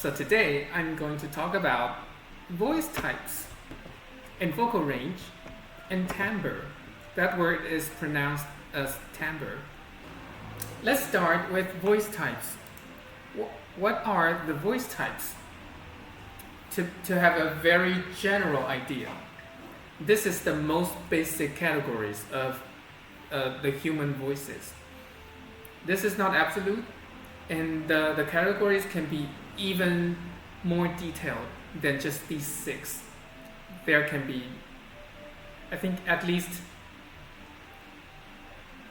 So today I'm going to talk about voice types and vocal range and timbre. That word is pronounced as timbre. Let's start with voice types. What are the voice types? To have a very general idea, this is the most basic categories of the human voices. This is not absolute, and the categories can be even more detailed than just these 6. There can be, I think, at least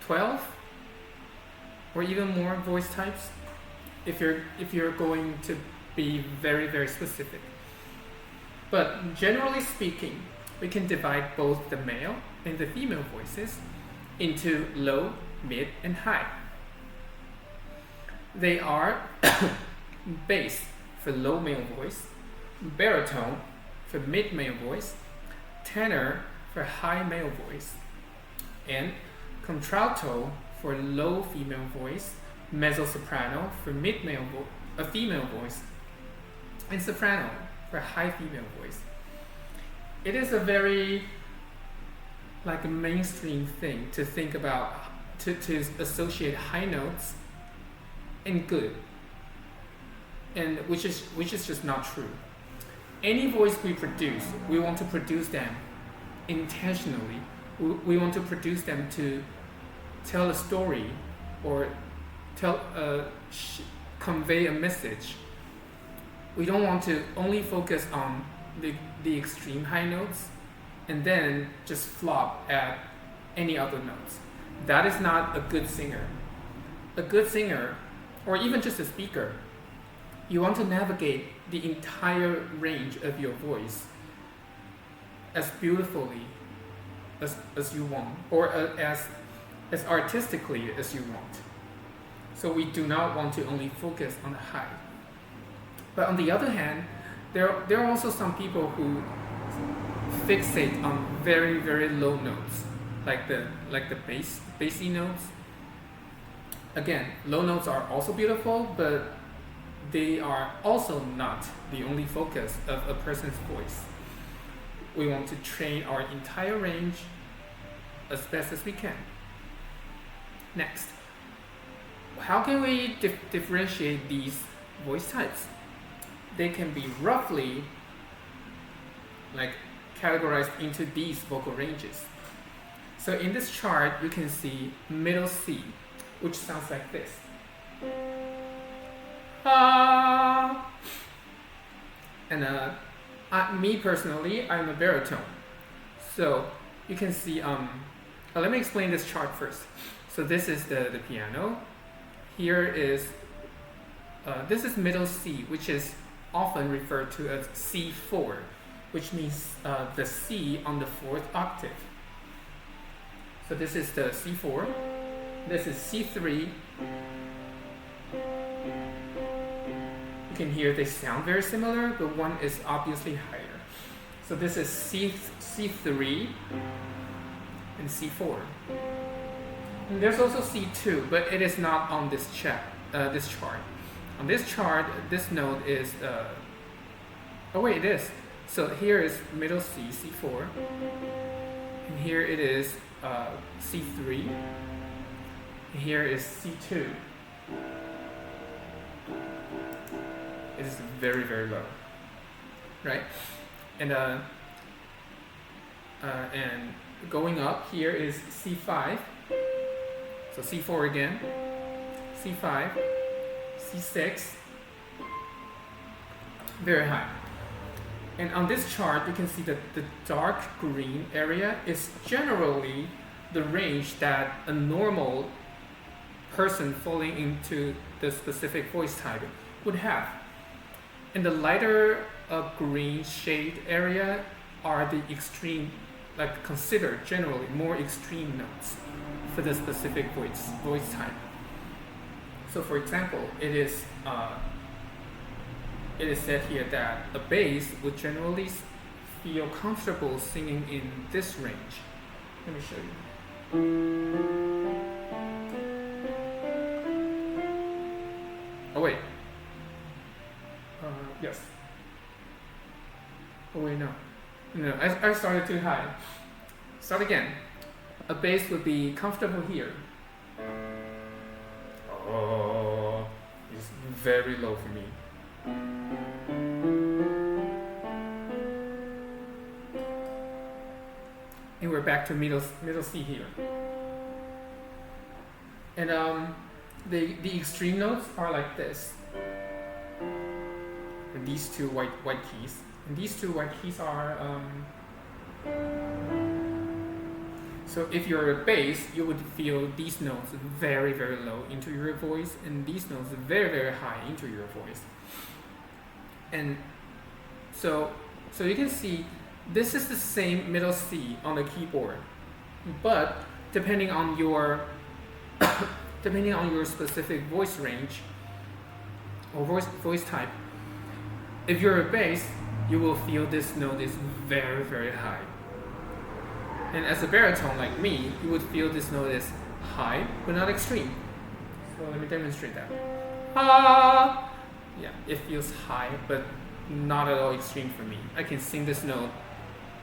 12 or even more voice types if you're going to be very, very specific. But generally speaking, we can divide both the male and the female voices into low, mid, and high. They are bass for low male voice, baritone for mid male voice, tenor for high male voice, and contralto for low female voice, mezzo-soprano for female voice, and soprano for high female voice. It is a very a mainstream thing to think about, to associate high notes and good, and which is just not true. Any voice we produce, we want to produce them intentionally. We want to produce them to tell a story or convey a message. We don't want to only focus on the extreme high notes and then just flop at any other notes. That is not a good singer. A good singer, or even just a speaker, you want to navigate the entire range of your voice as beautifully as you want, or as artistically as you want. So we do not want to only focus on the high. But on the other hand, there are also some people who fixate on very, very low notes, like the bassy notes. Again, low notes are also beautiful, but they are also not the only focus of a person's voice. We want to train our entire range as best as we can. Next, how can we differentiate these voice types? They can be roughly categorized into these vocal ranges. So in this chart, you can see middle C, which sounds like this. Ah. And me personally, I'm a baritone. So you can see, let me explain this chart first. So this is the piano. Here is, this is middle C, which is often referred to as C4, which means the C on the 4th octave. So this is the C4, this is C3. You can hear they sound very similar, but one is obviously higher. So this is C3 and C4. And there's also C2, but it is not on this chart. On this chart, this note is, it is. So here is middle C, C4, and here it is C3, and here is C2. It is very, very low, right? And going up here is C5, so C4 again, C5, C6, very high. And on this chart, you can see that the dark green area is generally the range that a normal person falling into the specific voice type would have. And the lighter green shade area are the extreme, considered generally more extreme notes for the specific voice type. So for example, it is said here that a bass would generally feel comfortable singing in this range. Let me show you. Oh wait. Yes. Oh wait, no. No, I started too high. Start again. A bass would be comfortable here. Oh, it's very low for me. And we're back to middle C here. And the extreme notes are like this. And these two white keys. And these two white keys are so if you're a bass, you would feel these notes very, very low into your voice, and these notes very, very high into your voice. And so you can see this is the same middle C on the keyboard, but depending on your specific voice range or voice type, if you're a bass, you will feel this note is very, very high. And as a baritone like me, you would feel this note is high, but not extreme. So let me demonstrate that. Ah! Yeah, it feels high, but not at all extreme for me. I can sing this note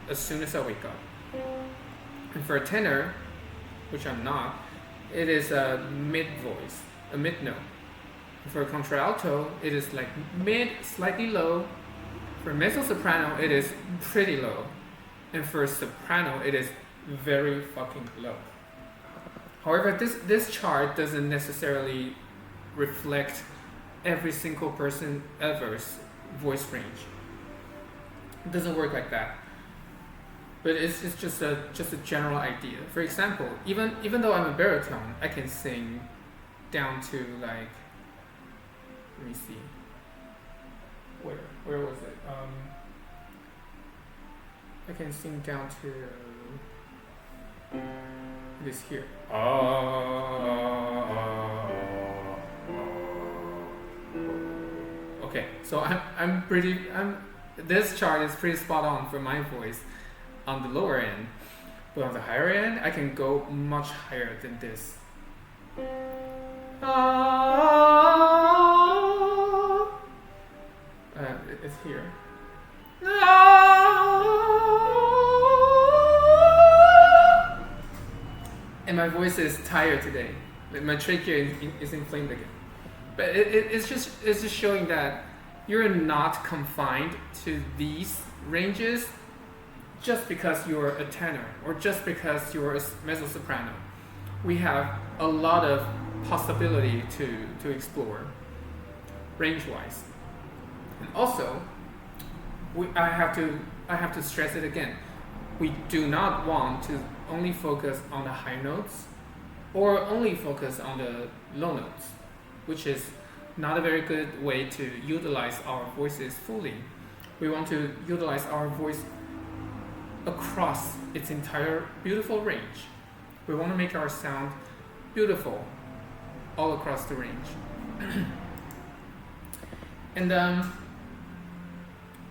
as soon as I wake up. And for a tenor, which I'm not, it is a mid voice, a mid note. For a contralto, it is like mid, slightly low. For mezzo soprano, it is pretty low. And for soprano, it is very fucking low. However, this chart doesn't necessarily reflect every single person ever's voice range. It doesn't work like that. But it's just a general idea. For example, even though I'm a baritone, I can sing down to like, let me see, where was it? I can sing down to this here. Okay, so this chart is pretty spot on for my voice on the lower end, but on the higher end, I can go much higher than this. It's here. And my voice is tired today. My trachea is inflamed again. But it's just showing that you're not confined to these ranges just because you're a tenor or just because you're a mezzo soprano. We have a lot of possibility to explore range-wise. And also, I have to stress it again. We do not want to only focus on the high notes or only focus on the low notes, which is not a very good way to utilize our voices fully. We want to utilize our voice across its entire beautiful range. We want to make our sound beautiful all across the range. And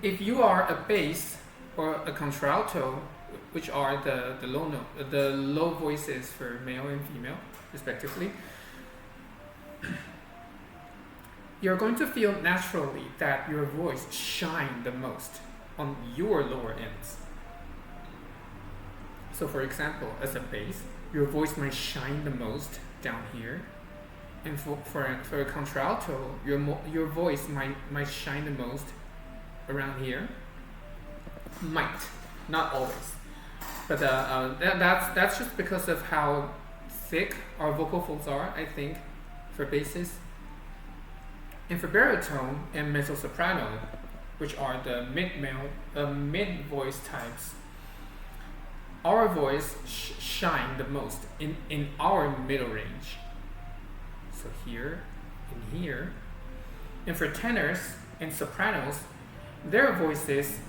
if you are a bass or a contralto, which are the low voices for male and female, respectively, you're going to feel naturally that your voice shines the most on your lower ends. So for example, as a bass, your voice might shine the most down here, and for a contralto, your voice might shine the most around here. Might, not always, but that's just because of how thick our vocal folds are, I think, for basses. And for baritone and mezzo soprano, which are the mid voice types, our voice shine the most in our middle range. So here and here. And for tenors and sopranos, their voices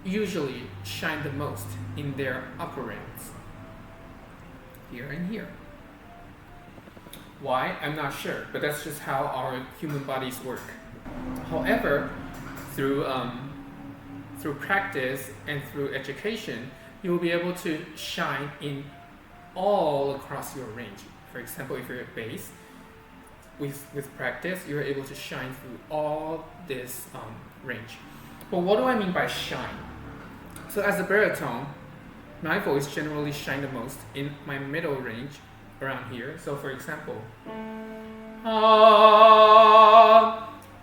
usually shine the most in their upper ends. Here and here. Why? I'm not sure, but that's just how our human bodies work. However, through practice and through education, you will be able to shine in all across your range. For example, if you're a bass, with practice, you're able to shine through all this range. But what do I mean by shine? So as a baritone, my voice generally shines the most in my middle range around here. So for example,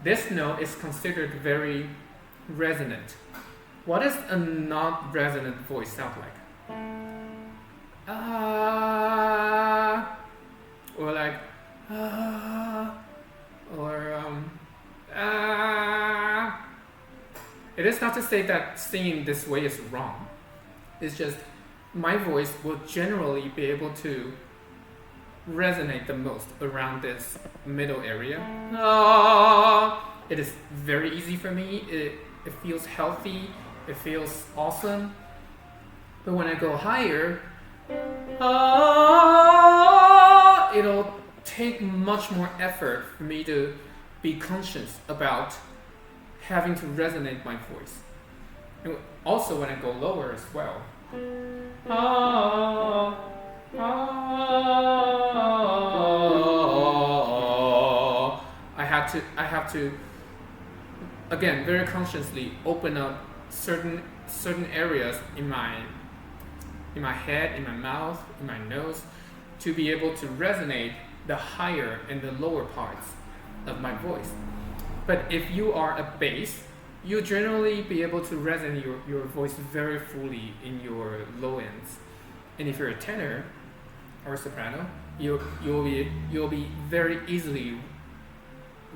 this note is considered very resonant. What does a not resonant voice sound like? Or like It is not to say that singing this way is wrong. It's just my voice will generally be able to resonate the most around this middle area. It is very easy for me. It feels healthy. It feels awesome. But when I go higher, it'll take much more effort for me to be conscious about having to resonate my voice. And also when I go lower as well. I have to again very consciously open up certain areas in my head, in my mouth, in my nose, to be able to resonate the higher and the lower parts of my voice. But if you are a bass, you generally be able to resonate your voice very fully in your low ends. And if you're a tenor or a soprano, you'll be very easily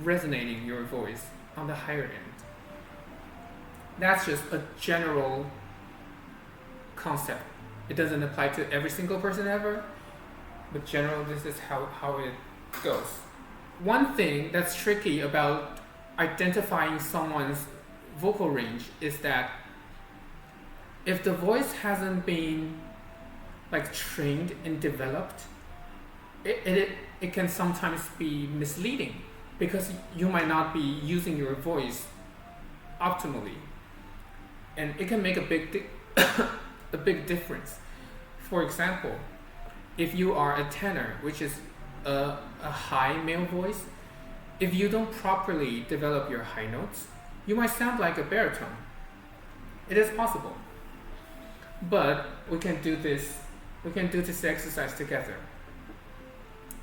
resonating your voice on the higher end. That's just a general concept. It doesn't apply to every single person ever, but generally this is how it goes. One thing that's tricky about identifying someone's vocal range is that if the voice hasn't been like trained and developed, it can sometimes be misleading because you might not be using your voice optimally, and it can make a big difference. For example, if you are a tenor, which is a high male voice, if you don't properly develop your high notes, you might sound like a baritone. It is possible. But we can do this exercise together.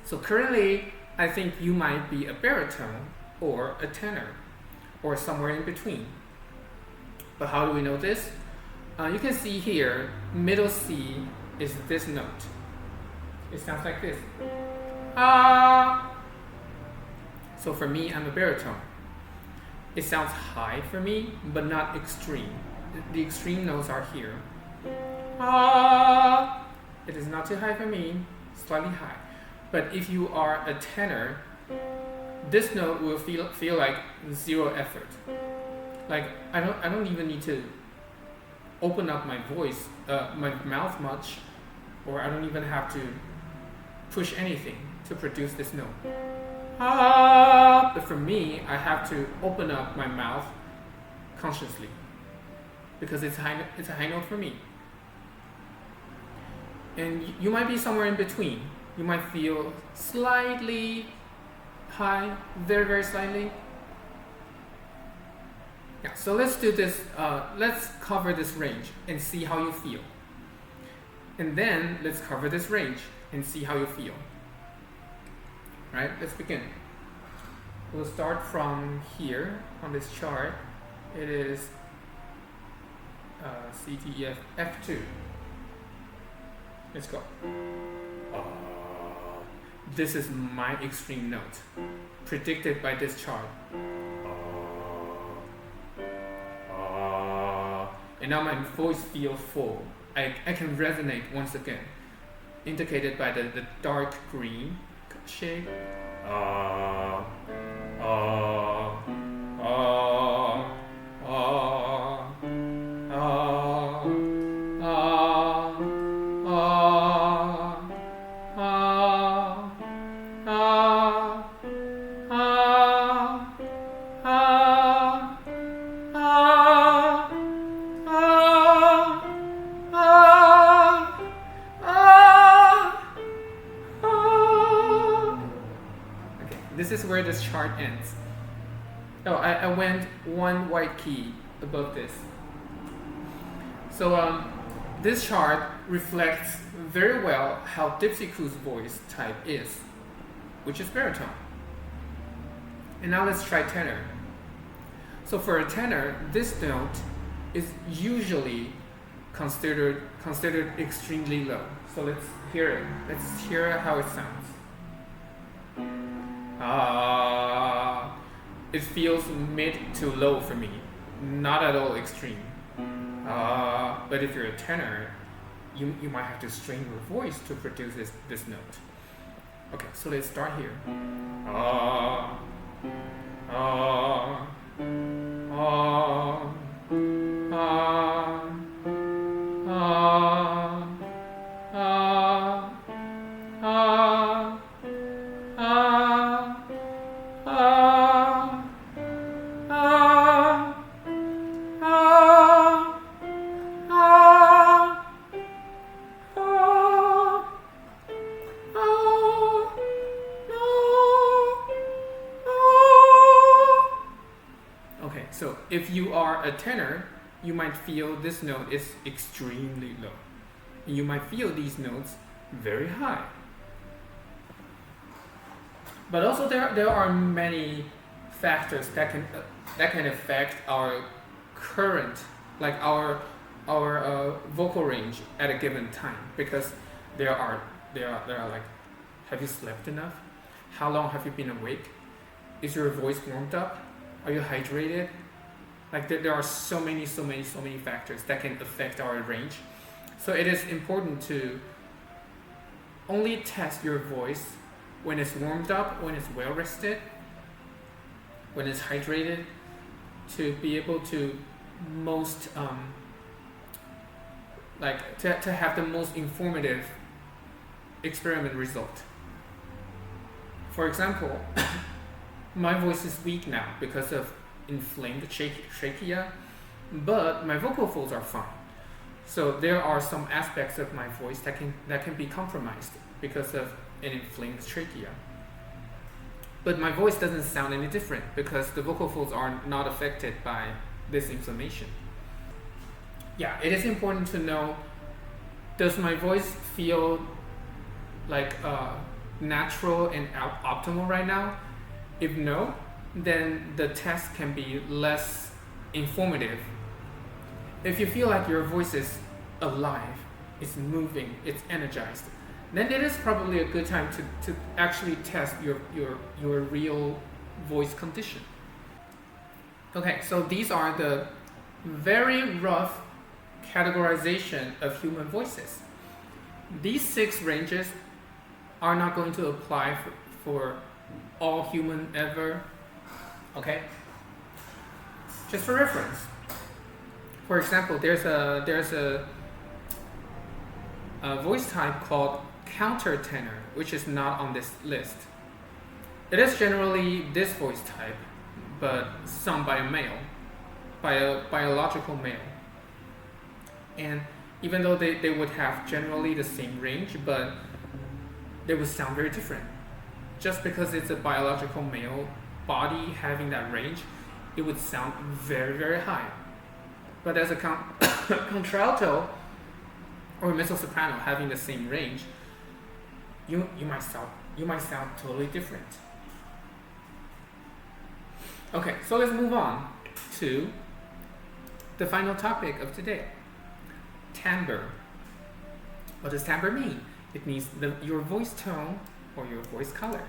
So currently, I think you might be a baritone or a tenor or somewhere in between. But how do we know this? You can see here, middle C is this note. It sounds like this. So for me, I'm a baritone. It sounds high for me, but not extreme. The extreme notes are here. It is not too high for me, slightly high. But if you are a tenor, this note will feel like zero effort. Like I don't even need to open up my voice, my mouth much, or I don't even have to push anything to produce this note. But for me, I have to open up my mouth consciously because it's a high note for me. And you might be somewhere in between. You might feel slightly high, very, very slightly. Yeah, so let's do this. Let's cover this range and see how you feel. And then let's cover this range and see how you feel. Right, let's begin. We'll start from here on this chart. It is C, D, E, F, F2. Let's go. This is my extreme note, predicted by this chart. And now my voice feels full. I can resonate once again, indicated by the dark green shade. This this chart ends. Oh, I went one white key above this. So this chart reflects very well how Dipsy-Qoo's voice type is, which is baritone. And now let's try tenor. So for a tenor, this note is usually considered extremely low. So let's hear it. Let's hear how it sounds. It feels mid to low for me, not at all extreme. But if you're a tenor, you might have to strain your voice to produce this note. Okay, so let's start here. So if you are a tenor, you might feel this note is extremely low. You might feel these notes very high. But also there are many factors that can affect our current, like our vocal range at a given time, because there are like, have you slept enough? How long have you been awake? Is your voice warmed up? Are you hydrated? Like there are so many factors that can affect our range. So it is important to only test your voice when it's warmed up, when it's well rested, when it's hydrated, to be able to to have the most informative experiment result. For example, my voice is weak now because of inflamed trachea, but my vocal folds are fine. So there are some aspects of my voice that can be compromised because of an inflamed trachea. But my voice doesn't sound any different because the vocal folds are not affected by this inflammation. Yeah, it is important to know, does my voice feel like natural and optimal right now? If no, then the test can be less informative. If you feel like your voice is alive, it's moving, it's energized, then it is probably a good time to actually test your real voice condition. Okay, so these are the very rough categorization of human voices. These 6 ranges are not going to apply for all human ever. Okay, just for reference. For example, there's a voice type called countertenor, which is not on this list. It is generally this voice type, but sung by a male, by a biological male. And even though they would have generally the same range, but they would sound very different. Just because it's a biological male body having that range, it would sound very, very high. But as a contralto or mezzo-soprano having the same range, you might sound totally different. Okay, so let's move on to the final topic of today. Timbre. What does timbre mean? It means your voice tone or your voice color.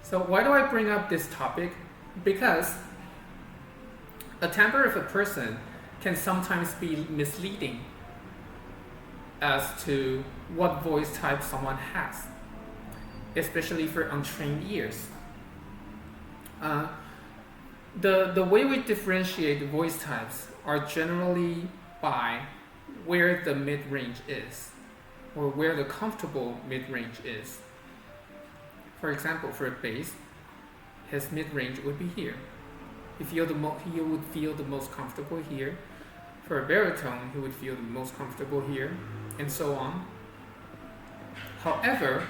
So why do I bring up this topic? Because a timbre of a person can sometimes be misleading as to what voice type someone has, especially for untrained ears. The way we differentiate voice types are generally by where the mid-range is, or where the comfortable mid-range is. For example, for a bass, his mid-range would be here. He would feel the most comfortable here. For a baritone, he would feel the most comfortable here, and so on. However,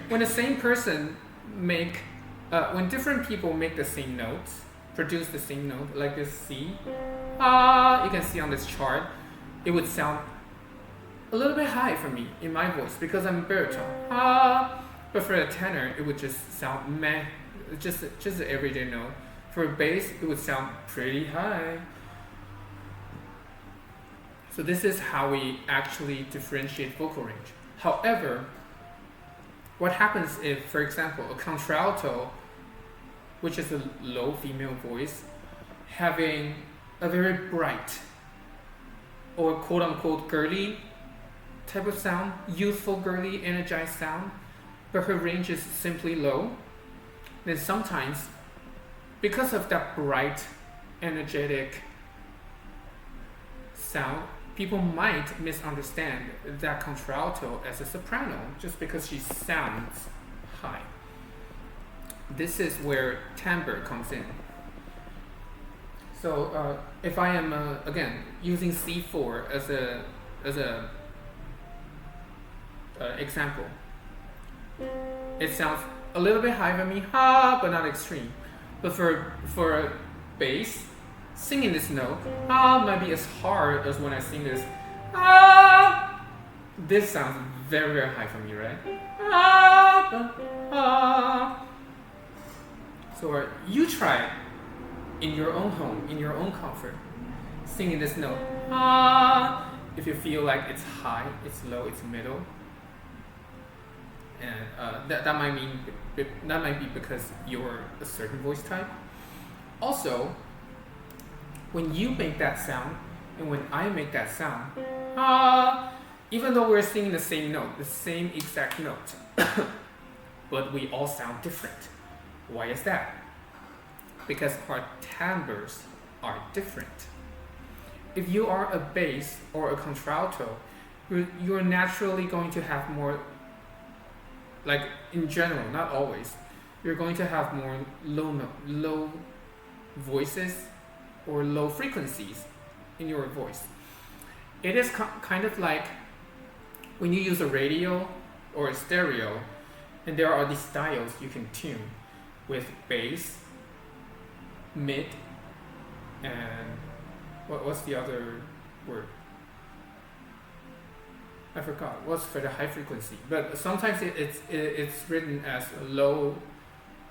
when the same person make when different people make the same notes, produce the same note, like this C, you can see on this chart, it would sound a little bit high for me in my voice because I'm baritone. But for a tenor, it would just sound meh, just an everyday note. For a bass, it would sound pretty high. So this is how we actually differentiate vocal range. However, what happens if, for example, a contralto, which is a low female voice, having a very bright or quote-unquote girly type of sound, youthful, girly, energized sound, but her range is simply low, then sometimes, because of that bright, energetic sound, people might misunderstand that contralto as a soprano just because she sounds high. This is where timbre comes in. So if I am again using C4 as a example, it sounds a little bit high for me, but not extreme. But for a bass, singing this note might be as hard as when I sing this. This sounds very, very high for me, right? So you try in your own home, in your own comfort, singing this note. If you feel like it's high, it's low, it's middle, and that might be because you're a certain voice type. Also, when you make that sound and when I make that sound, even though we're singing the same note, the same exact note, but we all sound different. Why is that? Because our timbres are different. If you are a bass or a contralto, you're naturally going to have more, like in general, not always, you're going to have more low voices or low frequencies in your voice. It is kind of like when you use a radio or a stereo, and there are these dials you can tune with bass, mid, and what's the other word? I forgot. What's for the high frequency? But sometimes it's written as low,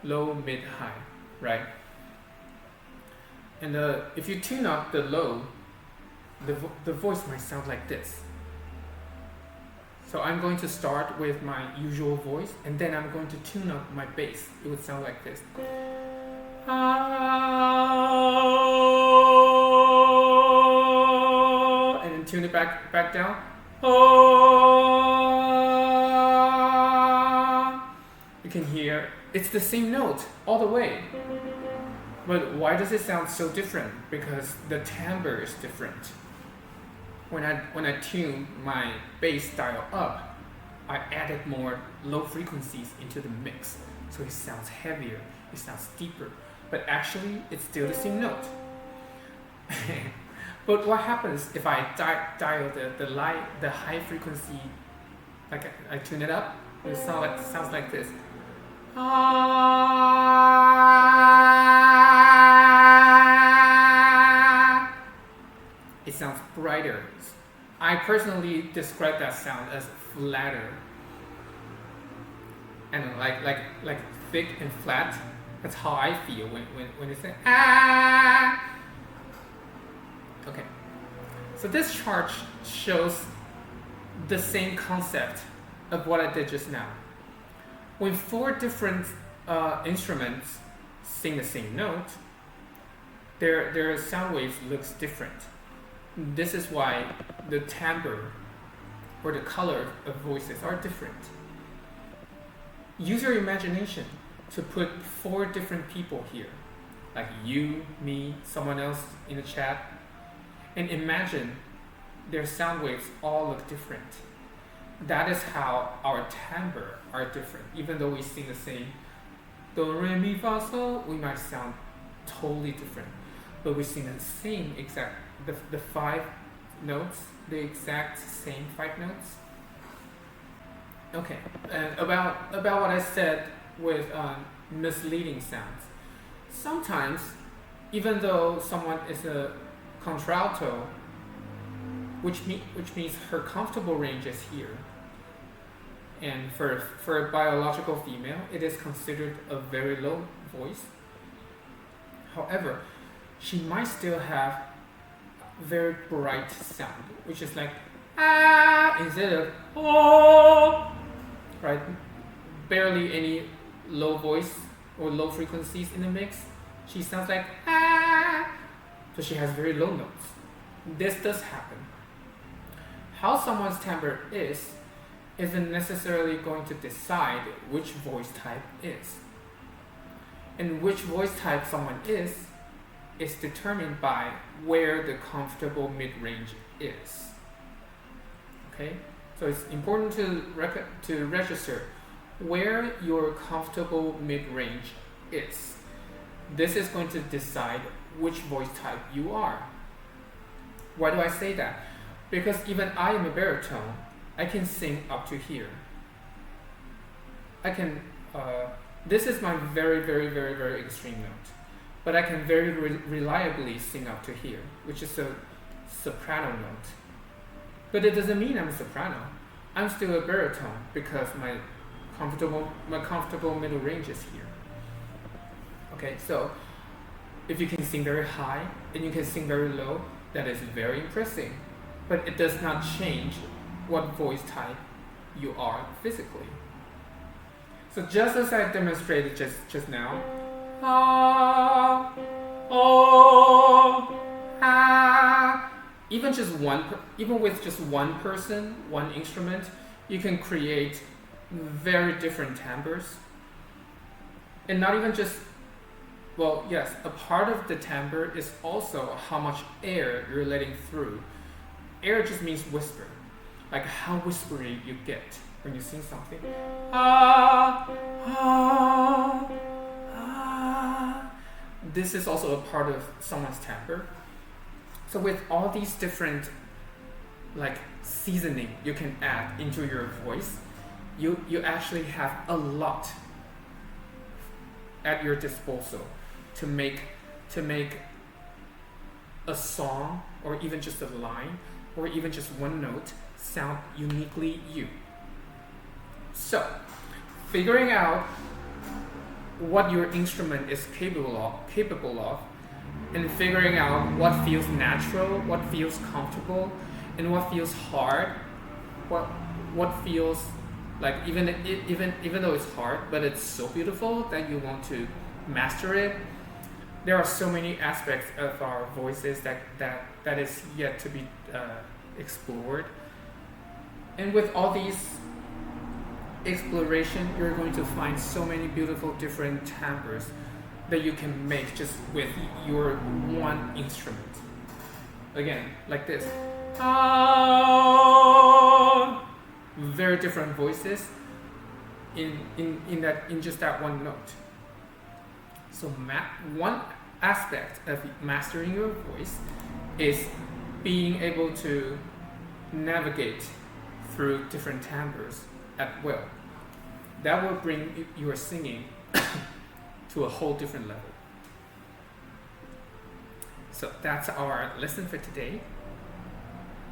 mid, high, right? And if you tune up the low, the voice might sound like this. So I'm going to start with my usual voice, and then I'm going to tune up my bass. It would sound like this. And then tune it back down. You can hear it's the same note all the way. But why does it sound so different? Because the timbre is different. When I tune my bass dial up, I added more low frequencies into the mix. So it sounds heavier, it sounds deeper. But actually, it's still the same note. But what happens if I dial the high frequency, like I tune it up? It sounds like this. It sounds brighter. I personally describe that sound as flatter, and like thick and flat. That's how I feel when it's saying Okay, so this chart shows the same concept of what I did just now. When four different instruments sing the same note, their sound waves looks different. This is why the timbre or the color of voices are different. Use your imagination to put four different people here, like you, me, someone else in the chat, and imagine their sound waves all look different. That is how our timbre are different. Even though we sing the same do, re, mi, fa, sol, we might sound totally different. But we sing the same exact, the 5 notes, the exact same 5 notes. Okay, and about what I said with misleading sounds. Sometimes, even though someone is a contralto, which means her comfortable range is here, and for a biological female, it is considered a very low voice. However, she might still have very bright sound, which is like ah instead of oh, right? Barely any low voice or low frequencies in the mix. She sounds like ah, so she has very low notes. This does happen. How someone's timbre isn't necessarily going to decide which voice type is. And which voice type someone is determined by where the comfortable mid-range is. Okay? So it's important to register where your comfortable mid-range is. This is going to decide which voice type you are. Why do I say that? Because even I am a baritone, I can sing up to here. I can, this is my very, very, very, very extreme note. But I can very reliably sing up to here, which is a soprano note. But it doesn't mean I'm a soprano. I'm still a baritone because my comfortable middle range is here. Okay, so if you can sing very high and you can sing very low, that is very impressive. But it does not change what voice type you are physically. So just as I demonstrated just now, ah, oh, ah, even with just one person, one instrument, you can create very different timbres. And not even just, well, yes, a part of the timbre is also how much air you're letting through. Air just means whisper, like how whispery you get when you sing something. Ah, ah, ah. This is also a part of someone's timbre. So with all these different like seasoning you can add into your voice, you actually have a lot at your disposal to make a song or even just a line or even just one note sound uniquely you. So, figuring out what your instrument is capable of, and figuring out what feels natural, what feels comfortable, and what feels hard, what feels like even though it's hard, but it's so beautiful that you want to master it. There are so many aspects of our voices that is yet to be explored. And with all these exploration, you're going to find so many beautiful different timbres that you can make just with your one instrument. Again, like this. Ah, very different voices in just that one note. So one aspect of mastering your voice is being able to navigate through different timbres at will. That will bring your singing to a whole different level. So that's our lesson for today.